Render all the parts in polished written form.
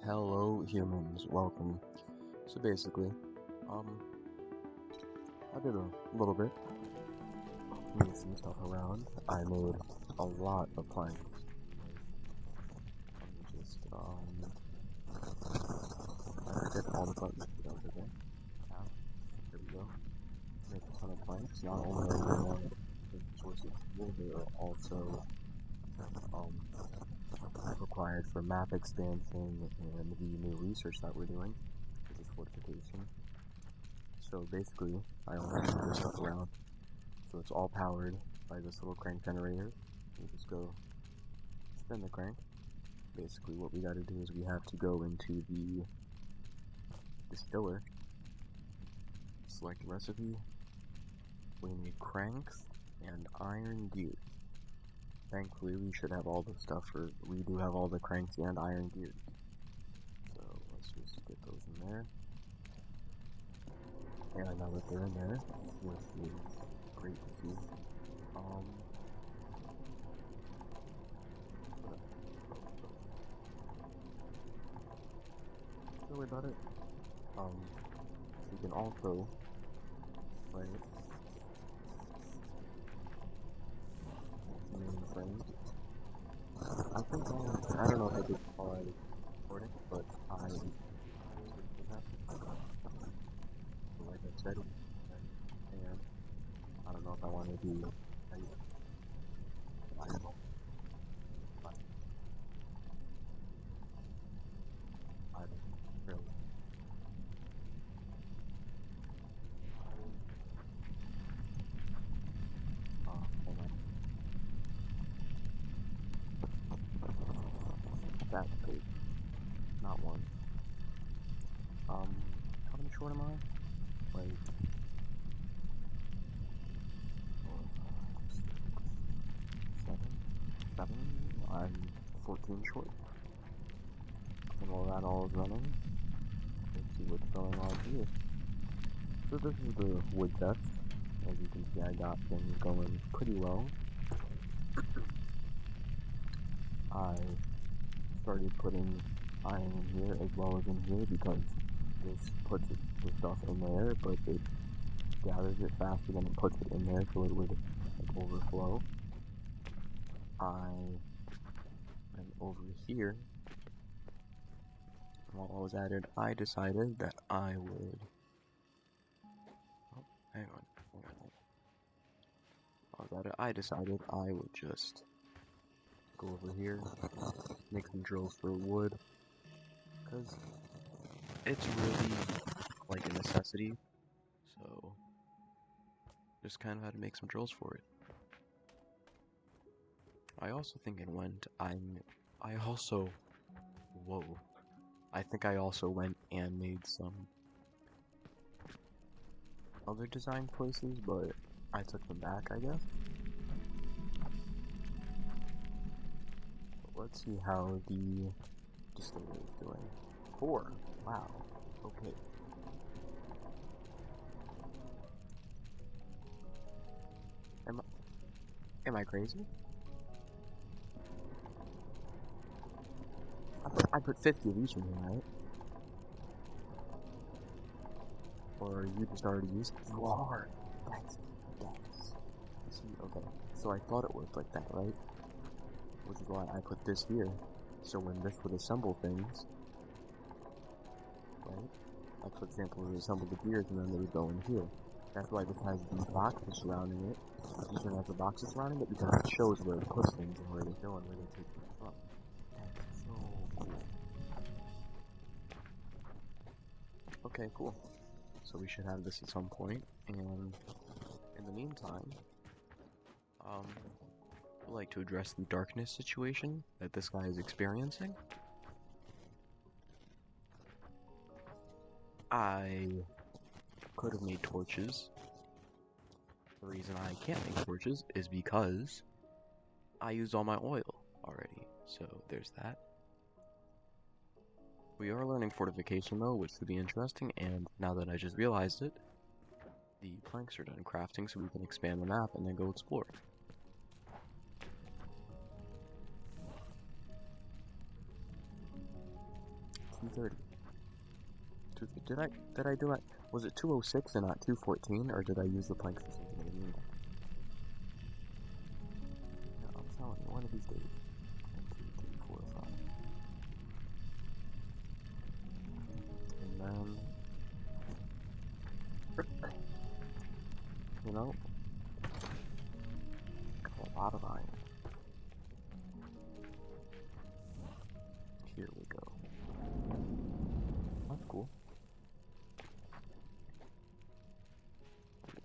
Hello humans, welcome. So basically, I did a little bit, moved some stuff around. I made a lot of planks. Let me just, I did all the buttons over there. Now, there we go. Make a ton of planks. Not only are they the source of fuel, they are also, required for map expansion and the new research that we're doing, which is fortification. So basically, I only move this stuff around. So it's all powered by this little crank generator. You just go spin the crank. Basically what we gotta do is we have to go into the distiller, select recipe, we need cranks and iron gears. Thankfully we should have all the stuff for, we do have all the cranks and iron gears. So let's just get those in there. And now that they're in there, which is great to see, that's really about it. You can also play mainframe. I think I don't know if I did already recording, but I like I said, and I don't know if I want to do. I don't know. I don't really. Hold on. That page, not one. How many short am I? Like 7. I'm 14 short. And while that all is running, let's see what's going on here. So this is the wood chest. As you can see, I got things going pretty well. I started putting iron in here as well as in here because this puts the stuff in there, but it gathers it faster than it puts it in there, so it would like, overflow. I went over here. While I was at it, I decided that I would. Oh, hang on. While I was at it, I decided I would just go over here, make some drills for wood, because it's really like a necessity, so just kind of had to make some drills for it. I also think it went, whoa, I think I also went and made some other design choices, but I took them back, I guess. But let's see how the distiller is doing. 4, wow, okay. Am I crazy? I put 50 of each in here, right? Or you just already used it? You are! That's. See, okay. So I thought it worked like that, right? Which is why I put this here. So when this would assemble things, right? Like for example, we would assemble the gears and then they would go in here. That's why this has these boxes surrounding it. This one has the boxes surrounding it because it shows where it puts things and where they go and where they take things from. That's so cool. Okay, cool. So we should have this at some point, and in the meantime, I'd like to address the darkness situation that this guy is experiencing. I could have made torches. The reason I can't make torches is because I used all my oil already, so there's that. We are learning fortification though, which should be interesting, and now that I just realized it, the planks are done crafting so we can expand the map and then go explore. 230. Did I do it? Was it 206 and not 214, or did I use the planks for something in the meantime? Yeah, I'm telling you, one of these days. 1, 2, 3, 4, 5. And then, you know, got a lot of iron. Here we go. That's cool.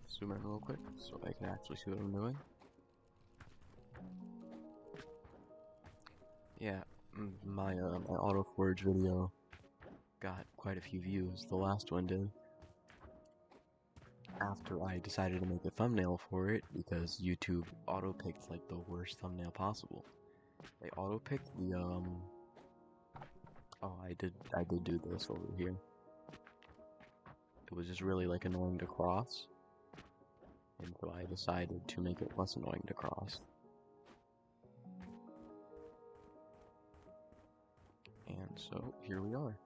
Zoom in real quick so I can actually see what I'm doing. Yeah, my AutoForge video got quite a few views. The last one did. After I decided to make a thumbnail for it because YouTube auto-picked like the worst thumbnail possible. They auto-picked the oh, I did do this over here. It was just really like annoying to cross. And so I decided to make it less annoying to cross. And so, here we are,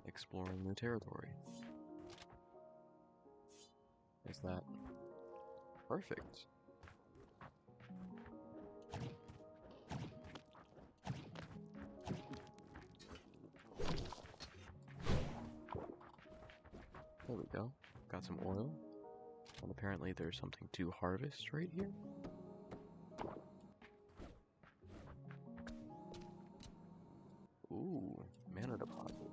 exploring new territory. Is that perfect? There we go. Got some oil. And apparently there's something to harvest right here. Ooh, mana deposit.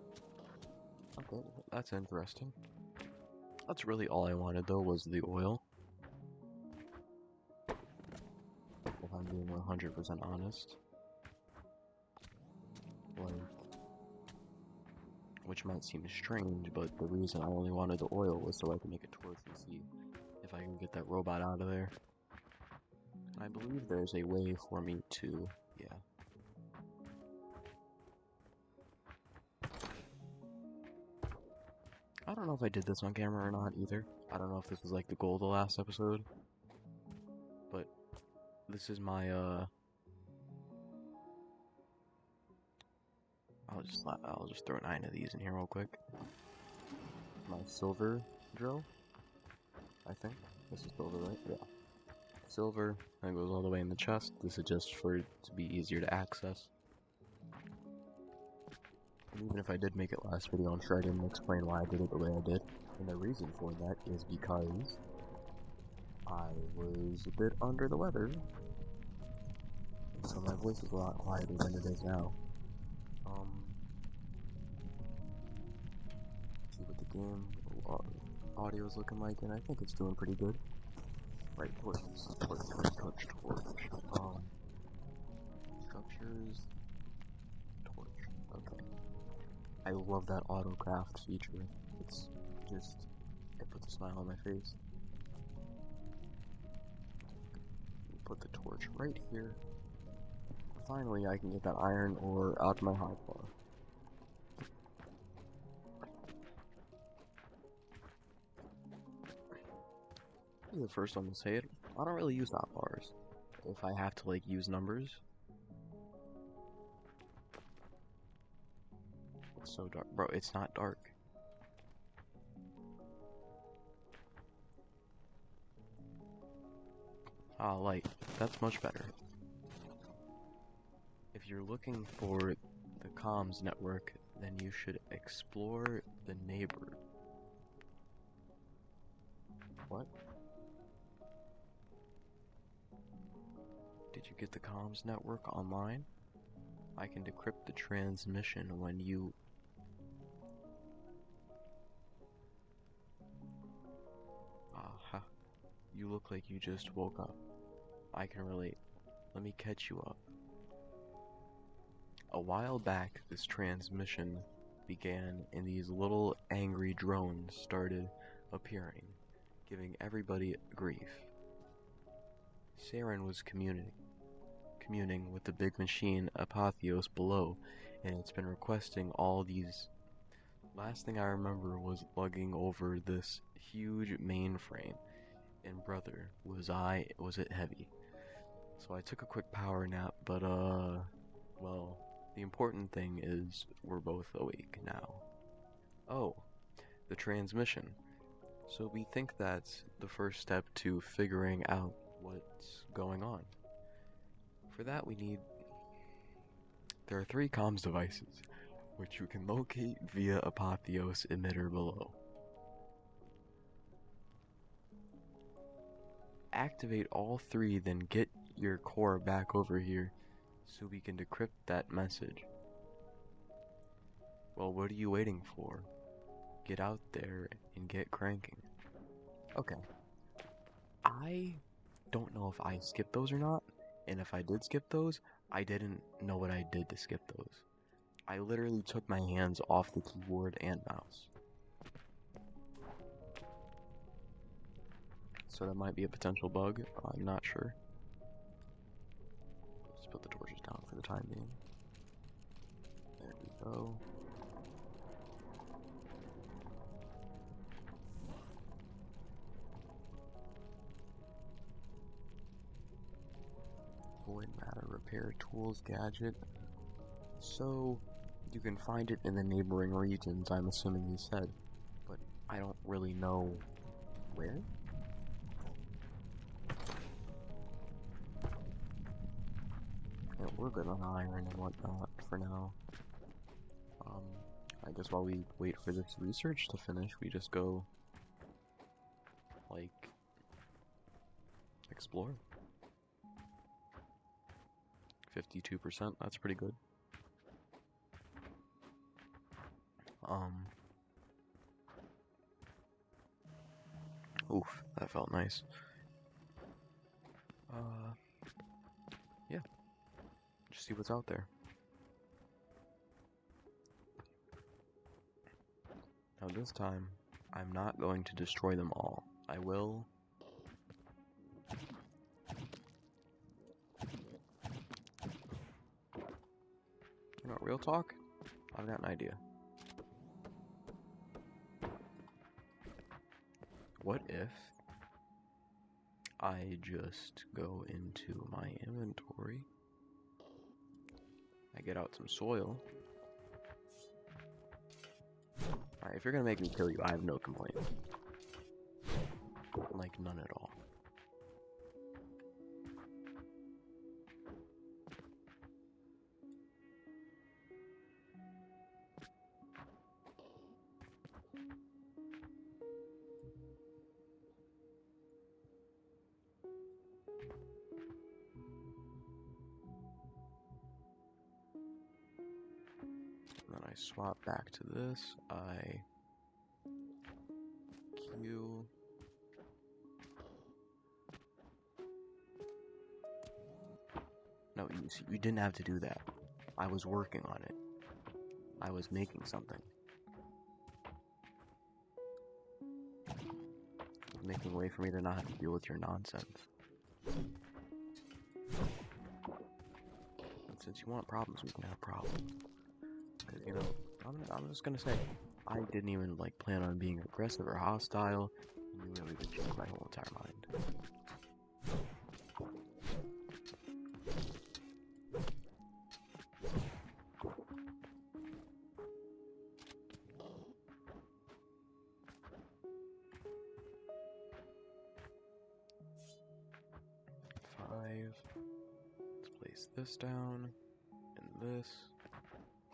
Okay, that's interesting. That's really all I wanted though, was the oil. If I'm being 100% honest. Like, which might seem strange, but the reason I only wanted the oil was so I could make a torch and see if I can get that robot out of there. And I believe there's a way for me to, yeah. I don't know if I did this on camera or not either. I don't know if this was like the goal of the last episode. But this is my I'll just throw 9 of these in here real quick. My silver drill, I think. This is silver, right? Yeah. Silver, that goes all the way in the chest. This is just for it to be easier to access. And even if I did make it last video, I'm sure I didn't explain why I did it the way I did. And the reason for that is because I was a bit under the weather. So my voice is a lot quieter than it is now. See what the game audio is looking like, and I think it's doing pretty good. Right, torch. Structures, torch. Okay. I love that autocraft feature. It's just, it puts a smile on my face. Put the torch right here. Finally, I can get that iron ore out of my hotbar. Be the first one to say it. I don't really use hotbars if I have to like use numbers. It's so dark, bro. It's not dark. Ah, light. That's much better. If you're looking for the comms network, then you should explore the neighbor. What? Did you get the comms network online? I can decrypt the transmission when you... Aha. You look like you just woke up. I can relate. Let me catch you up. A while back, this transmission began and these little angry drones started appearing, giving everybody grief. Saren was communing with the big machine Apotheos below, and it's been requesting all these. Last thing I remember was lugging over this huge mainframe, and brother, was it heavy. So I took a quick power nap, but well, The important thing is we're both awake now. Oh, the transmission. So we think that's the first step to figuring out what's going on. For that there are 3 comms devices, which you can locate via Apotheos emitter below. Activate all 3, then get your core back over here so we can decrypt that message. Well, what are you waiting for? Get out there and get cranking. Okay. I don't know if I skipped those or not, and if I did skip those, I didn't know what I did to skip those. I literally took my hands off the keyboard and mouse. So that might be a potential bug, I'm not sure. Just put the torches down for the time being. There we go. Void matter repair tools gadget. So you can find it in the neighboring regions, I'm assuming you said, but I don't really know where. Yeah, we're good on iron and whatnot for now. I guess while we wait for this research to finish, we just go, like, explore. 52%, that's pretty good. Oof, that felt nice. Yeah. Just see what's out there. Now this time, I'm not going to destroy them all. I will... You know, real talk? I've got an idea. What if I just go into my inventory, I get out some soil. Alright, if you're gonna make me kill you, I have no complaint. Like, none at all. Then I swap back to this, I Q. No, you see, you didn't have to do that. I was working on it. I was making something. Making way for me to not have to deal with your nonsense. And since you want problems, we can have problems. Because, you know, I'm just gonna say, I didn't even, like, plan on being aggressive or hostile. You really did change my whole entire mind. 5. Let's place this down, and this,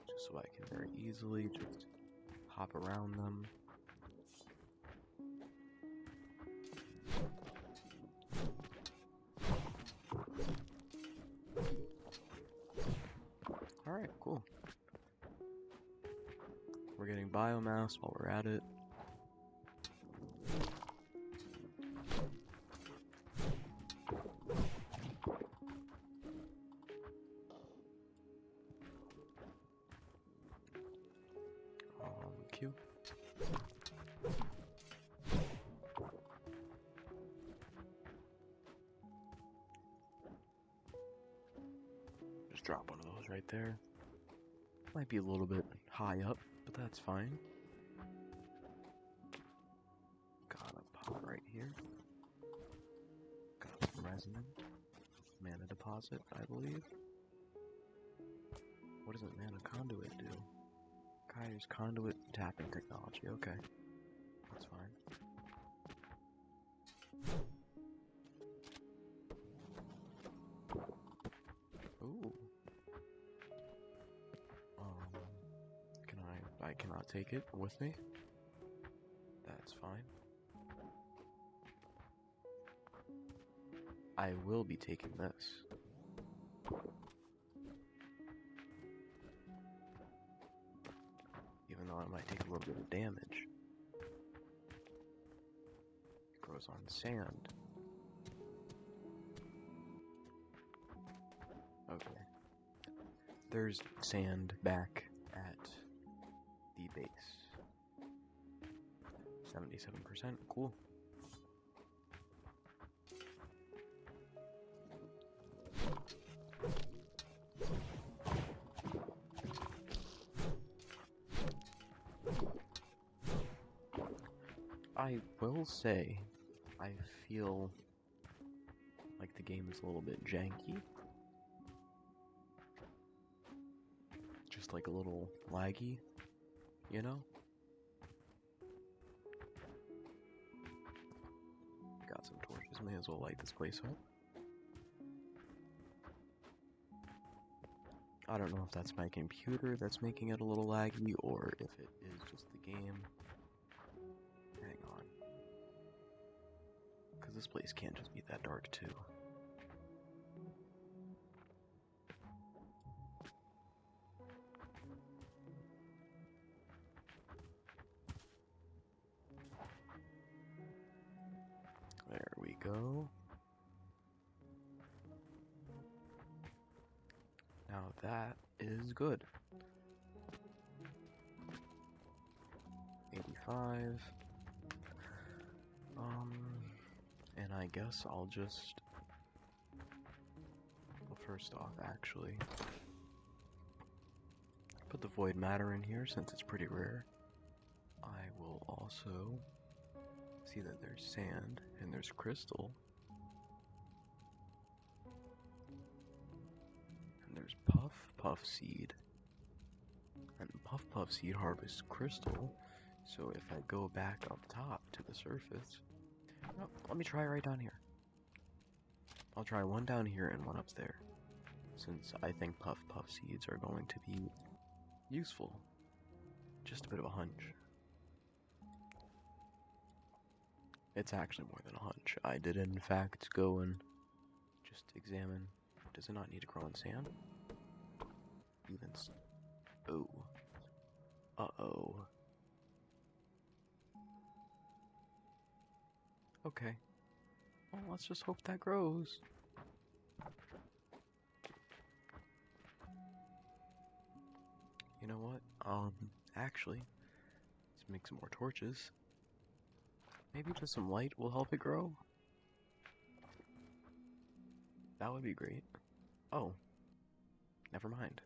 just so I can very easily just hop around them. Alright, cool. We're getting biomass while we're at it. Q. Just drop one of those right there. Might be a little bit high up, but that's fine. Got a pot right here. Got some resin. Mana deposit, I believe. What does a mana conduit do? Kai's conduit tapping technology, okay. That's fine. Ooh. I cannot take it with me. That's fine. I will be taking this. Even though I might take a little bit of damage. It grows on sand. Okay. There's sand back at the base. 77%, cool. I will say, I feel like the game is a little bit janky. Just like a little laggy, you know? Got some torches, may as well light this place up. I don't know if that's my computer that's making it a little laggy, or if it is just the game. Hang on. Because this place can't just be that dark, too. There we go. Now that is good. 85. And I guess I'll just... Well, first off, actually, put the void matter in here since it's pretty rare. I will also see that there's sand and there's crystal. And there's puff seed. And puff seed harvests crystal. So if I go back up top to the surface, oh, let me try right down here. I'll try one down here and one up there, since I think puff seeds are going to be useful. Just a bit of a hunch. It's actually more than a hunch. I did in fact go and just examine. Does it not need to grow in sand? Even oh. Uh-oh. Okay. Well, let's just hope that grows. You know what? Actually, let's make some more torches. Maybe just some light will help it grow? That would be great. Oh. Never mind.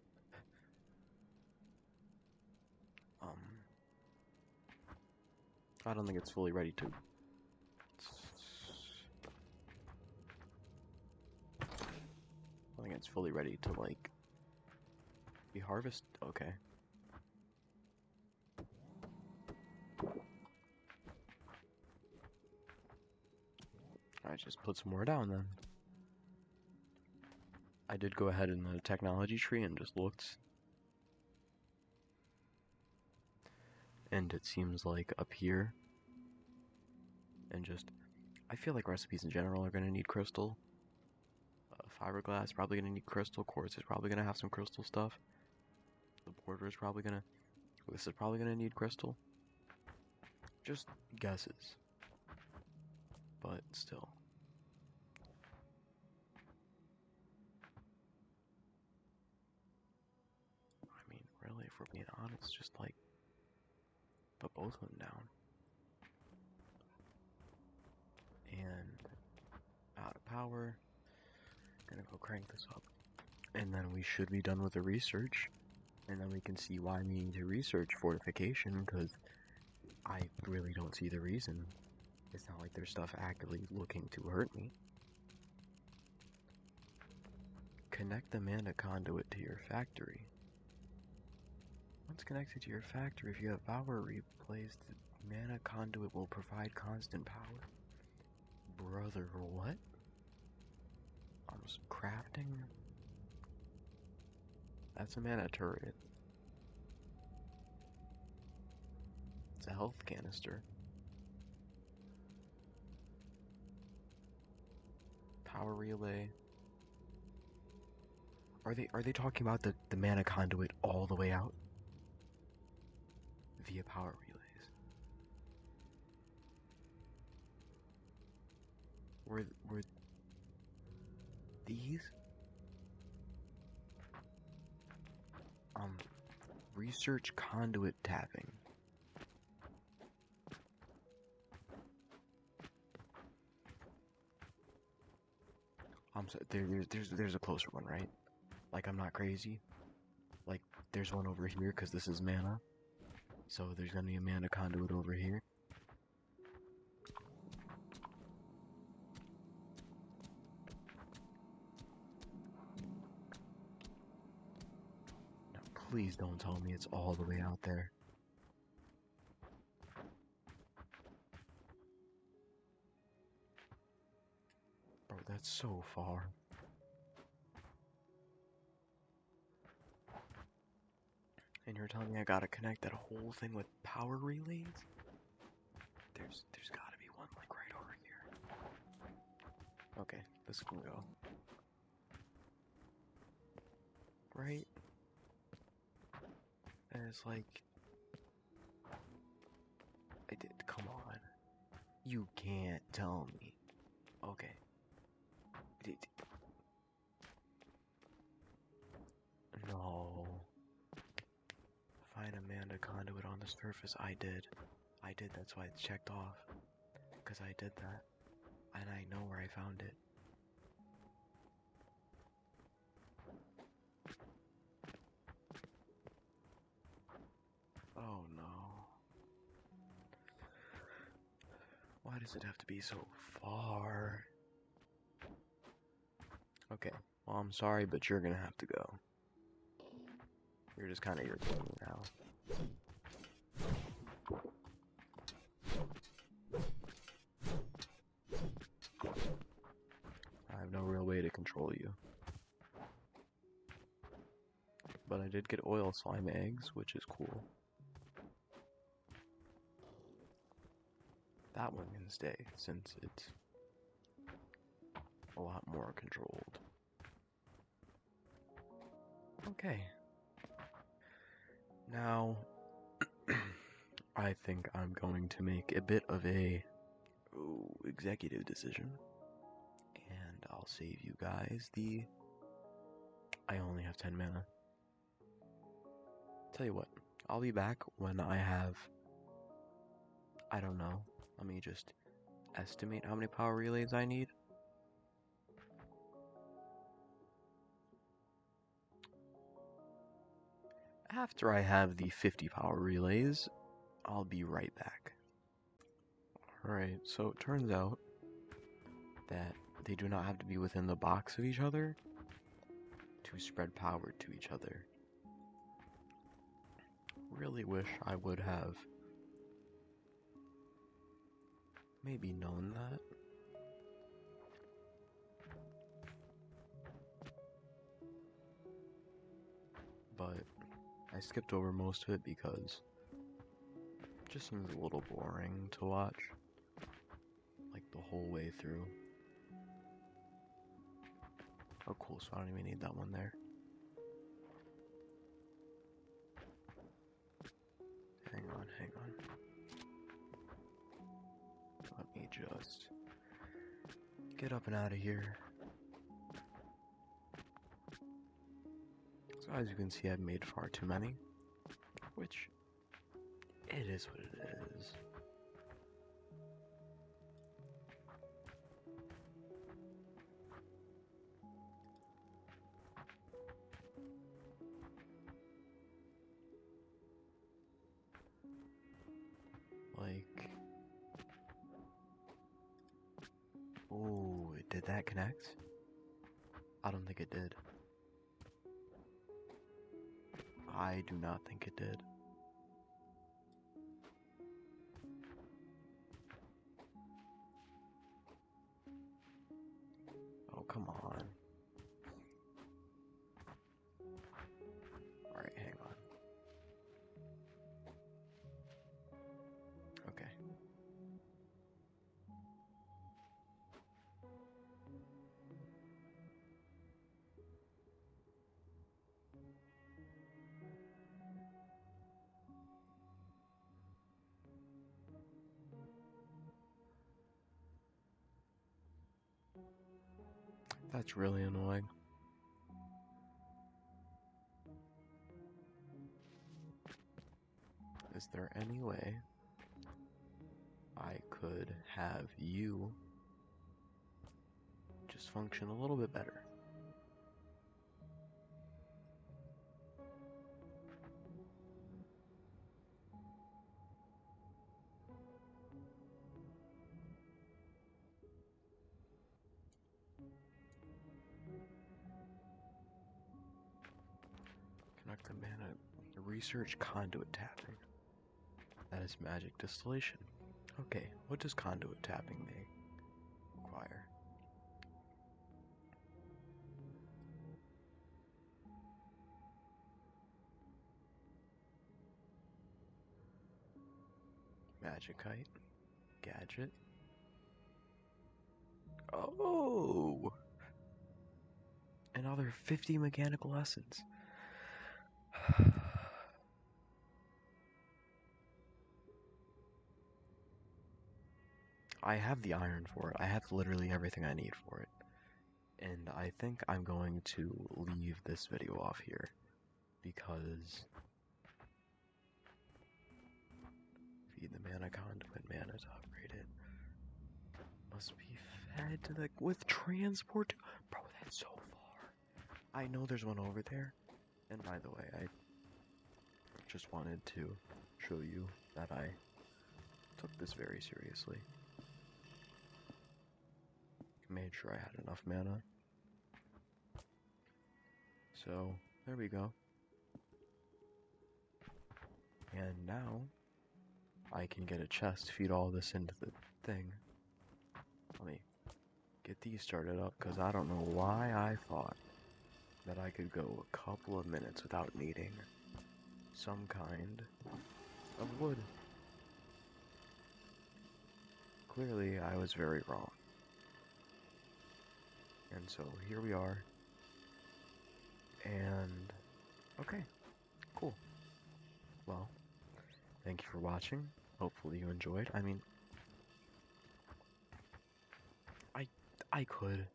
I don't think it's fully ready to... I think it's fully ready to, like, be harvested. Okay. I just put some more down then. I did go ahead in the technology tree and just looked. And it seems like up here, and just, I feel like recipes in general are going to need crystal. Fiberglass probably going to need crystal. Quartz is probably going to have some crystal stuff. The border is probably going to, this is probably going to need crystal. Just guesses. But still. I mean, really, if we're being honest, just like, put both of them down. And out of power. Gonna go crank this up. And then we should be done with the research. And then we can see why we need to research fortification, because I really don't see the reason. It's not like there's stuff actively looking to hurt me. Connect the mana conduit to your factory. Once connected to your factory, if you have power replays, the mana conduit will provide constant power. Brother, what? I was crafting? That's a mana turret. It's a health canister. Power relay. Are they talking about the mana conduit all the way out? Via power relays. Were these? Research conduit tapping. So there's a closer one, right? Like, I'm not crazy. Like, there's one over here because this is mana. So there's gonna be a mana conduit over here. Now, please don't tell me it's all the way out there. Bro, that's so far. And you're telling me I gotta connect that whole thing with power relays? There's gotta be one like right over here. Okay, this can go. Right? And it's like, come on. You can't tell me. Okay. No. Find a mana conduit on the surface. I did, that's why it's checked off. Because I did that. And I know where I found it. Oh no. Why does it have to be so far? Okay, well, I'm sorry, but you're gonna have to go. You're just kind of irritating me now. I have no real way to control you. But I did get oil slime eggs, which is cool. That one can stay, since it's a lot more controlled. Okay. Now, I think I'm going to make a bit of a executive decision. And I'll save you guys I only have 10 mana. Tell you what, I'll be back when I have, I don't know, let me just estimate how many power relays I need. After I have the 50 power relays, I'll be right back. Alright, so it turns out that they do not have to be within the box of each other to spread power to each other. Really wish I would have maybe known that. But I skipped over most of it because it just seems a little boring to watch, like the whole way through. Oh cool, so I don't even need that one there. Hang on. Let me just get up and out of here. So as you can see, I've made far too many, which it is what it is. Like, ooh, did that connect? I don't think it did. I do not think it did. Oh, come on. Alright, hang on. Okay. That's really annoying. Is there any way I could have you just function a little bit better? Connect the mana. Research conduit tapping. That is magic distillation. Okay, what does conduit tapping require? Magicite. Gadget. Oh! Another 50 mechanical essence. I have the iron for it. I have literally everything I need for it. And I think I'm going to leave this video off here because feed the mana conduit, mana's upgraded. Must be fed to the with transport. Bro, that's so far. I know there's one over there. And by the way, I just wanted to show you that I took this very seriously. Made sure I had enough mana. So, there we go. And now, I can get a chest, feed all this into the thing. Let me get these started up, because I don't know why I thought that I could go a couple of minutes without needing some kind of wood. Clearly, I was very wrong. And so, here we are. And, okay, cool. Well, thank you for watching. Hopefully you enjoyed. I mean, I could.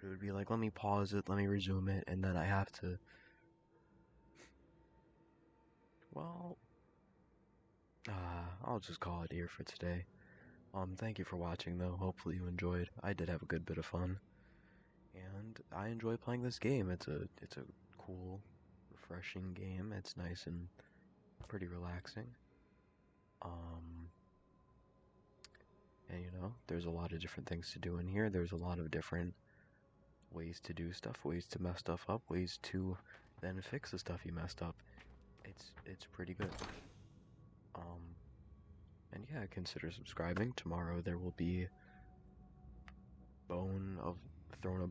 It would be like, let me pause it, let me resume it, and then I have to... Well, I'll just call it here for today. Thank you for watching, though. Hopefully you enjoyed. I did have a good bit of fun. And I enjoy playing this game. It's a cool, refreshing game. It's nice and pretty relaxing. And you know, there's a lot of different things to do in here. There's a lot of different ways to do stuff, ways to mess stuff up, ways to then fix the stuff you messed up. It's pretty good. And yeah, consider subscribing. Tomorrow there will be Throne of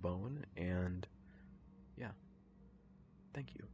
Bone, and yeah, thank you.